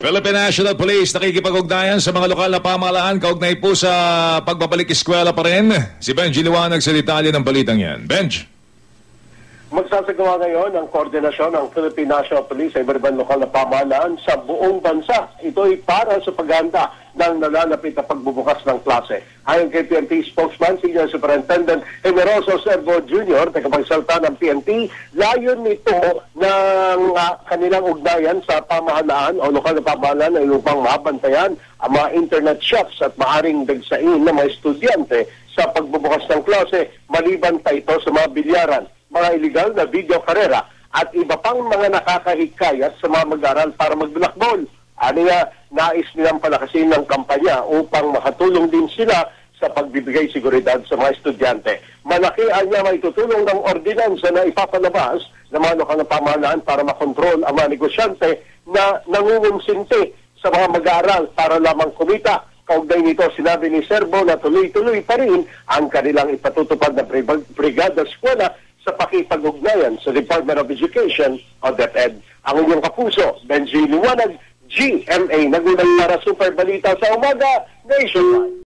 Philippine National Police nakikipag-ugnayan sa mga lokal na pamahalaan kaugnay po sa pagbabalik eskwela pa rin. Si Benji liwanag sa detalye ng balitang yan. Benj. Magsasagawa ngayon ang koordinasyon ng Philippine National Police sa iba't ibang lokal na pamahalaan sa buong bansa. Ito ay para sa paghahanda ng nalalapit na pagbubukas ng klase. Ayon kay PNP spokesman, Senior Superintendent Emeroso Servo Jr., tagapagsalita ng PNP, layon nito ng kanilang ugnayan sa pamahalaan o lokal na pamahalaan ay upang mabantayan ang mga internet shops at maaring dagsain ng mga estudyante sa pagbubukas ng klase, maliban pa ito sa mga bilyaran, mga illegal na video karera at iba pang mga nakakahikayat sa mga mag-aral para mag-blackball. Ano nga, nais nilang palakasin ng kampanya upang makatulong din sila sa pagbibigay seguridad sa mga estudyante. Malaki ang may tutulong ng ordinansa na ipapalabas ng mga lokal na pamahalaan para makontrol ang mga negosyante na nangungumsinti sa mga mag-aaral para lamang kumita. Kaugnay nito, sinabi ni Servo na tuloy-tuloy pa rin ang kanilang ipatutupad na brigada eskwela sa pakipag-ugnayan sa Department of Education o DepEd. Ang inyong kapuso, Benji Liwanag, GMA, nagulat para Super Balita sa Umaga, Nationwide.